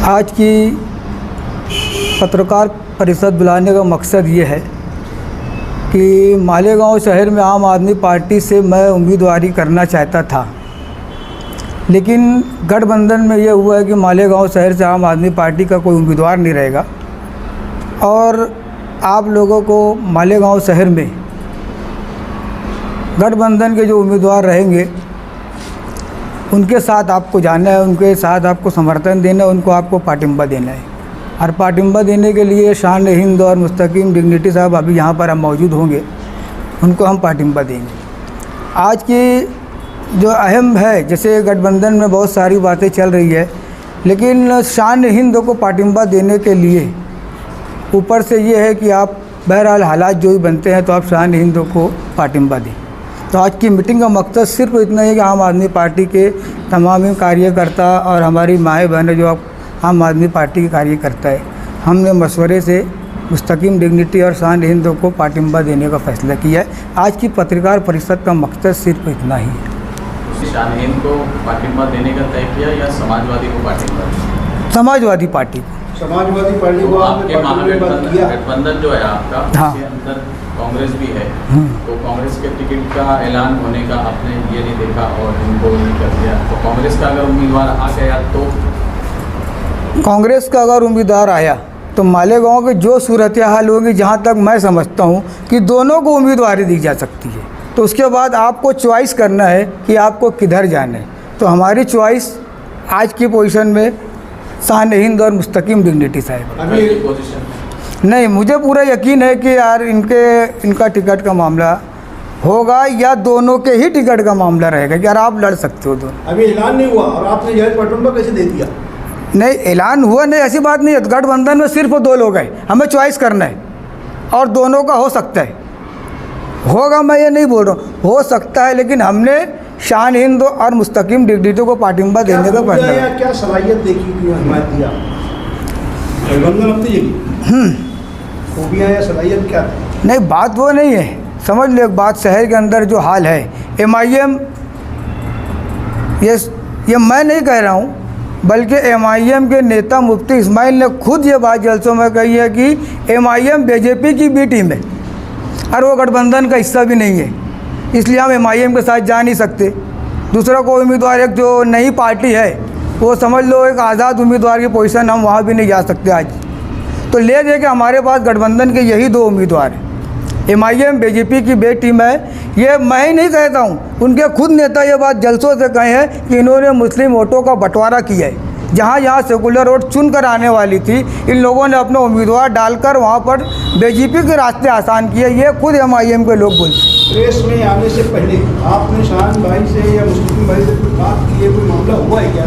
आज की पत्रकार परिषद बुलाने का मकसद ये है कि मालेगांव शहर में आम आदमी पार्टी से मैं उम्मीदवारी करना चाहता था, लेकिन गठबंधन में ये हुआ है कि मालेगांव शहर से आम आदमी पार्टी का कोई उम्मीदवार नहीं रहेगा और आप लोगों को मालेगांव शहर में गठबंधन के जो उम्मीदवार रहेंगे उनके साथ आपको जाना है, उनके साथ आपको समर्थन देना है, उनको आपको पाटिंबा देना है। और पाटिंबा देने के लिए शान हिंद और मुस्तकीम डिग्निटी साहब अभी यहाँ पर हम मौजूद होंगे, उनको हम पाटिंबा देंगे। आज की जो अहम है, जैसे गठबंधन में बहुत सारी बातें चल रही है, लेकिन शान हिंद को पाटिंबा देने के लिए ऊपर से ये है कि आप बहरहाल हालात जो भी बनते हैं तो आप शान हिंद को पाटिंबा दें। तो आज की मीटिंग का मकसद सिर्फ इतना है कि आम आदमी पार्टी के तमाम कार्यकर्ता और हमारी माएँ बहनें जो आम आदमी पार्टी के कार्यकर्ता है, हमने मशवरे से मुस्तकीम डिग्निटी और शान हिंद को पाटिंबा देने का फैसला किया है। आज की पत्रकार परिषद का मकसद सिर्फ इतना ही है। शान हिंद को पाटिंबा देने का तय किया या समाजवादी को पाटिंबा? समाजवादी पार्टी को। समाजवादी पार्टी को आपके महागठबंधन जो है आपका, हाँ, उसके अंदर कांग्रेस भी है, तो कांग्रेस के टिकट का ऐलान होने का आपने ये नहीं देखा और इनको नहीं कर दिया, तो कांग्रेस का अगर उम्मीदवार आ गया तो कांग्रेस का अगर उम्मीदवार आया तो मालेगांव के जो सूरत हाल होगी, जहाँ तक मैं समझता हूँ कि दोनों को उम्मीदवारी दी जा सकती है। तो उसके बाद आपको चॉइस करना है कि आपको किधर जाना है। तो हमारी चॉइस आज की पोजीशन में शान हिंद और मुस्तकीम डिग्निटी साहब। अभी पोजीशन नहीं, मुझे पूरा यकीन है कि यार इनका टिकट का मामला होगा या दोनों के ही टिकट का मामला रहेगा कि यार आप लड़ सकते हो दोनों। अभी ऐलान नहीं हुआ और आपने यह पाटिंबा कैसे दे दिया? नहीं, ऐलान हुआ नहीं, ऐसी बात नहीं है। गठबंधन में सिर्फ 2 लोग हैं, हमें चॉइस करना है और दोनों का हो सकता है, होगा, मैं ये नहीं बोल रहा हूँ, हो सकता है, लेकिन हमने शान हिंद और मुस्तकीम डिग्निटी को पाटिंबा देने का फैसला। क्या सलाहियत देखी कि हिमायत दिया गठबंधन अपनी जगह? खूबियाँ या सलाहियत क्या थी? नहीं, बात वो नहीं है, समझ लो एक बात, शहर के अंदर जो हाल है, MIM, ये मैं नहीं कह रहा हूँ, बल्कि MIM के नेता मुफ्ती इस्माइल ने खुद ये बात जलसों में कही है कि MIM BJP की बी टीम है और वो गठबंधन का हिस्सा भी नहीं है, इसलिए हम MIM के साथ जा नहीं सकते। दूसरा कोई उम्मीदवार, एक जो नई पार्टी है, वो समझ लो एक आज़ाद उम्मीदवार की पोजीशन, हम वहाँ भी नहीं जा सकते आज। तो ले दे के हमारे पास गठबंधन के यही 2 उम्मीदवार हैं। MIM BJP की बे टीम है, ये मैं ही नहीं कहता हूँ, उनके खुद नेता ये बात जलसों से कहे हैं कि इन्होंने मुस्लिम वोटों का बंटवारा किया है। जहाँ जहाँ सेकुलर वोट चुन कर आने वाली थी, इन लोगों ने अपना उम्मीदवार डालकर वहाँ पर BJP के रास्ते आसान किए, ये खुद MIM के लोग बोलते हैं। प्रेस में आने से पहले आपने शान भाई से या मुस्लिम भाई से कोई बात की है, कोई मामला हुआ है क्या?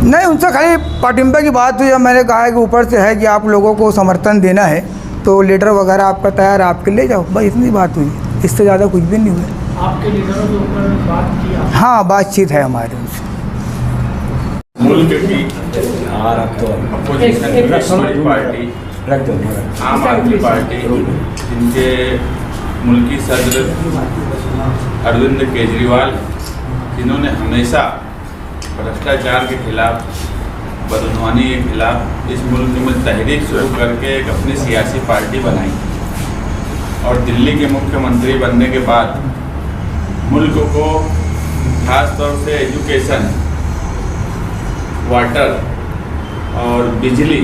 नहीं, उनसे खाली पाटिंबा की बात हुई है। मैंने कहा है कि ऊपर से है कि आप लोगों को समर्थन देना है तो लेटर वगैरह आपका तैयार, आपके ले जाओ, बस इतनी बात हुई, इससे ज़्यादा कुछ भी नहीं हुआ। आपके लीडरों के ऊपर बात की? हाँ, बातचीत है हमारे उनसे। मुल्क की अपोजिशन की पार्टी आम आदमी पार्टी, जिनके मुल्की सदर अरविंद केजरीवाल, जिन्होंने हमेशा भ्रष्टाचार के खिलाफ, बदनवानी के खिलाफ इस मुल्क में तहरीक शुरू करके एक अपनी सियासी पार्टी बनाई और दिल्ली के मुख्यमंत्री बनने के बाद मुल्क को खास तौर से एजुकेशन, वाटर और बिजली,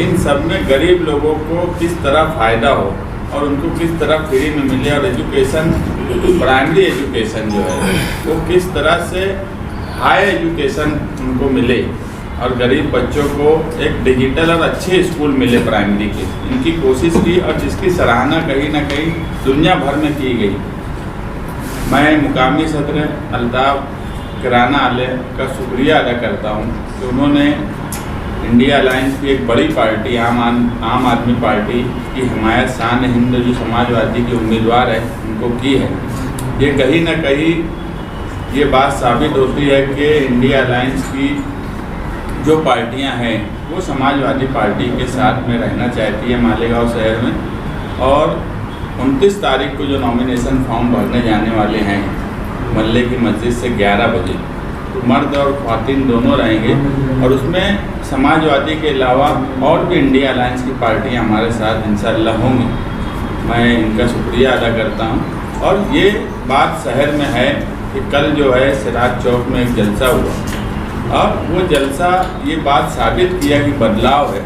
इन सब में गरीब लोगों को किस तरह फ़ायदा हो और उनको किस तरह फ्री में मिले, और एजुकेशन, प्राइमरी एजुकेशन जो है वो किस तरह से हाई एजुकेशन उनको मिले और गरीब बच्चों को एक डिजिटल और अच्छे स्कूल मिले प्राइमरी के, इनकी कोशिश की और जिसकी सराहना कहीं ना कहीं दुनिया भर में की गई। मैं मुकामी सदर अल्ताफ किराना आले का शुक्रिया अदा करता हूँ कि उन्होंने इंडिया अलायंस की एक बड़ी पार्टी आम आदमी पार्टी की हिमायत शान हिंद जो समाजवादी के उम्मीदवार है उनको की है। ये कहीं ना कहीं ये बात साबित होती है कि इंडिया अलायंस की जो पार्टियां हैं वो समाजवादी पार्टी के साथ में रहना चाहती है मालेगांव शहर में। और 29 तारीख को जो नॉमिनेशन फॉर्म भरने जाने वाले हैं मल्ले की मस्जिद से 11 बजे, तो मर्द और ख्वातीन दोनों रहेंगे और उसमें समाजवादी के अलावा और भी इंडिया अलायंस की पार्टियां हमारे साथ इंशाअल्लाह होंगी। मैं इनका शुक्रिया अदा करता हूं। और ये बात शहर में है कि कल जो है सिराज चौक में एक जलसा हुआ और वो जलसा ये बात साबित किया कि बदलाव है।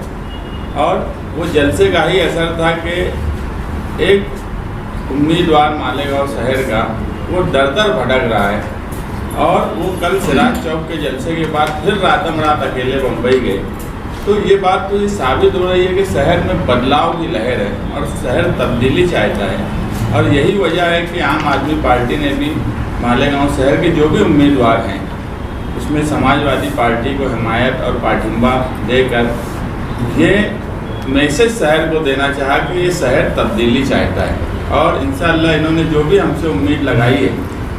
और वो जलसे का ही असर था कि एक उम्मीदवार मालेगांव शहर का वो दर भटक रहा है और वो कल सिराज चौक के जलसे के बाद फिर रातम रात अकेले बम्बई गए। तो ये बात तो ये साबित हो रही है कि शहर में बदलाव की लहर है और शहर तब्दीली चाहता है। और यही वजह है कि आम आदमी पार्टी ने भी मालेगांव शहर के जो भी उम्मीदवार हैं उसमें समाजवादी पार्टी को हिमायत और पाठिंबा देकर ये मैसेज शहर को देना चाहा कि ये शहर तब्दीली चाहता है। और इंशाअल्लाह इन्होंने जो भी हमसे उम्मीद लगाई है,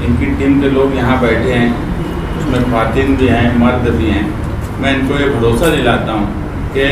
इनकी टीम के लोग यहाँ बैठे हैं, उसमें ख़वातीन भी हैं, मर्द भी हैं, मैं इनको ये भरोसा दिलाता हूँ कि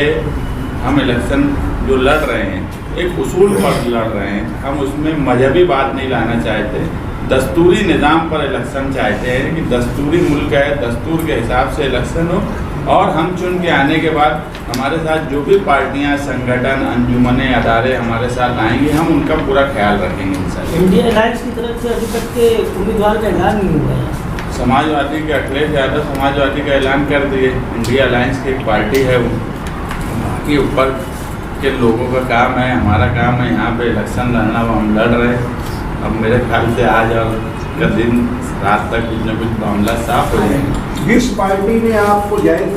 हम इलेक्शन जो लड़ रहे हैं एक उसूल पर लड़ रहे हैं। हम उसमें मजहबी बात नहीं लाना चाहते, दस्तूरी निज़ाम पर इलेक्शन चाहते हैं कि दस्तूरी मुल्क है, दस्तूर के हिसाब से इलेक्शन हो। और हम चुन के आने के बाद हमारे साथ जो भी पार्टियां, संगठन, अंजुमने, अदारे हमारे साथ आएंगे, हम उनका पूरा ख्याल रखेंगे इंशाअल्लाह। इंडिया अलायंस की तरफ से अभी तक के उम्मीदवार का ऐलान नहीं हुआ है। समाजवादी के अखिलेश यादव समाजवादी का ऐलान कर दिए। इंडिया अलायंस की एक पार्टी है, वो बाकी ऊपर के लोगों का काम है, हमारा काम है यहाँ पे इलेक्शन लड़ना, वो हम लड़ रहे हैं। अब मेरे ख्याल से आज और का दिन रात तक कुछ न कुछ मामला साफ हो जाएंगे। जिस पार्टी ने आपको ज्वाइन